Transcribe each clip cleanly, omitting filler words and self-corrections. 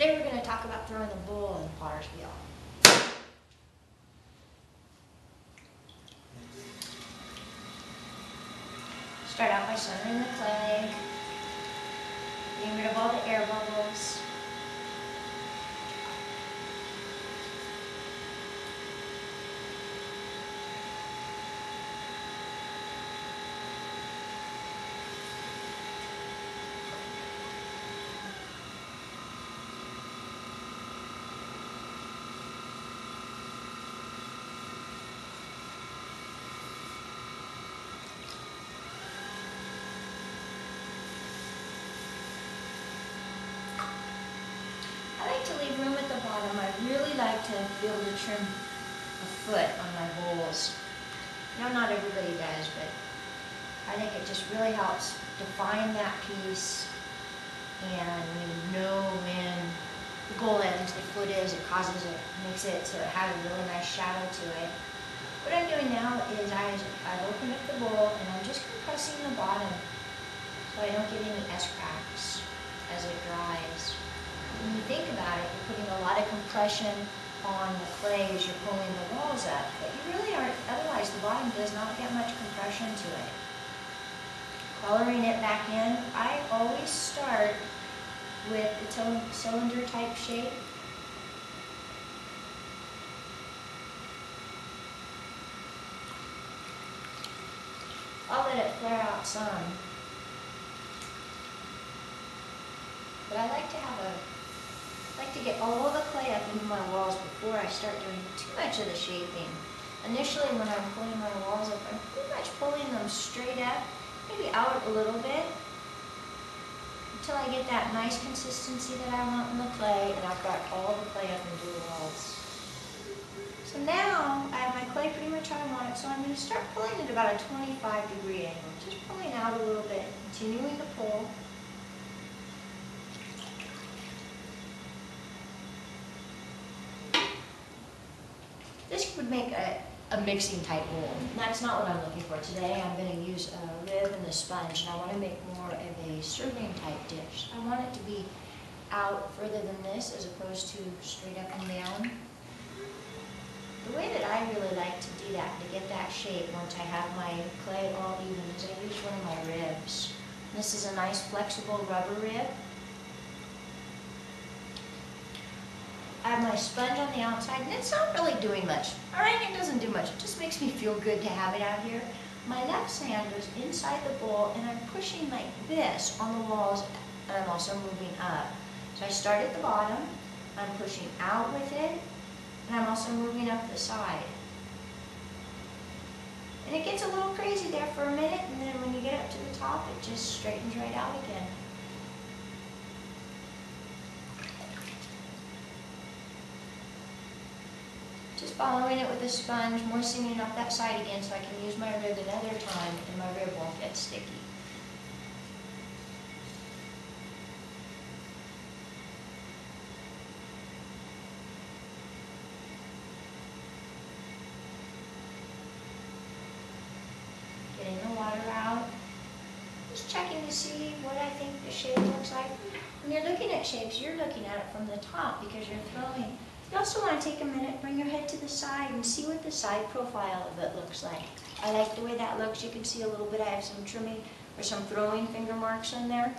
Today we're going to talk about throwing the bowl in the potter's wheel. Start out by centering the clay, getting rid of all the air bubbles. I like to leave room at the bottom. I really like to be able to trim a foot on my bowls. I know not everybody does, but I think it just really helps define that piece, and when you know when the goal ends, the foot is, it causes it, makes it so it has a really nice shadow to it. What I'm doing now is I've opened up the bowl and I'm just compressing the bottom so I don't get any S cracks as it dries. When you think about it, you're putting a lot of compression on the clay as you're pulling the walls up, but you really aren't, otherwise the bottom does not get much compression to it. Coloring it back in, I always start with the cylinder type shape. I'll let it flare out some, but I like to get all the clay up into my walls before I start doing too much of the shaping. Initially, when I'm pulling my walls up, I'm pretty much pulling them straight up, maybe out a little bit, until I get that nice consistency that I want in the clay, and I've got all the clay up into the walls. So now, I have my clay pretty much how I want it, so I'm going to start pulling at about a 25-degree angle, just pulling out a little bit, continuing to pull. This would make a mixing type bowl. That's not what I'm looking for today. I'm going to use a rib and the sponge, and I want to make more of a serving type dish. I want it to be out further than this as opposed to straight up and down. The way that I really like to do that, to get that shape once I have my clay all even, is I use one of my ribs. This is a nice flexible rubber rib. I have my sponge on the outside, and it's not really doing much. Alright, it doesn't do much. It just makes me feel good to have it out here. My left hand goes inside the bowl, and I'm pushing like this on the walls, and I'm also moving up. So I start at the bottom, I'm pushing out with it, and I'm also moving up the side. And it gets a little crazy there for a minute, and then when you get up to the top, it just straightens right out again. Just following it with a sponge, moistening up that side again so I can use my rib another time and my rib won't get sticky. Getting the water out. Just checking to see what I think the shape looks like. When you're looking at shapes, you're looking at it from the top because you're throwing. You also want to take a minute, bring your head to the side and see what the side profile of it looks like. I like the way that looks. You can see a little bit, I have some trimming or some throwing finger marks in there.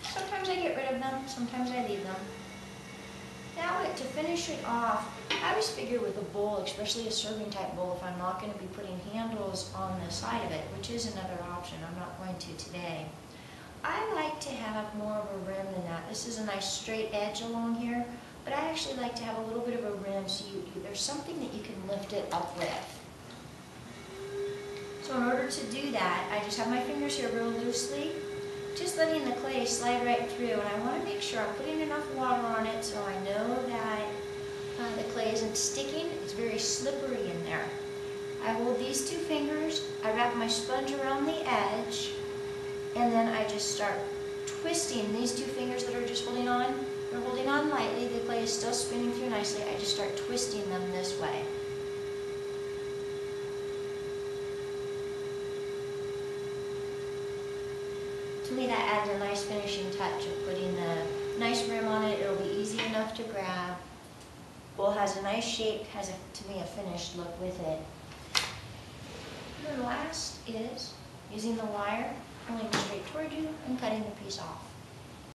Sometimes I get rid of them, sometimes I leave them. Now to finish it off, I always figure with a bowl, especially a serving type bowl, if I'm not going to be putting handles on the side of it, which is another option, I'm not going to today. I like to have more of a rim than that. This is a nice straight edge along here. But I actually like to have a little bit of a rim so there's something that you can lift it up with. So in order to do that, I just have my fingers here real loosely, just letting the clay slide right through. And I want to make sure I'm putting enough water on it so I know that the clay isn't sticking. It's very slippery in there. I hold these two fingers, I wrap my sponge around the edge, and then I just start twisting these two fingers that are just holding on. They're holding on lightly, the clay is still spinning through nicely. I just start twisting them this way. To me that adds a nice finishing touch of putting the nice rim on it. to grab. Bowl has a nice shape, has, to me, a finished look with it. And then last is using the wire, pulling it straight toward you and cutting the piece off.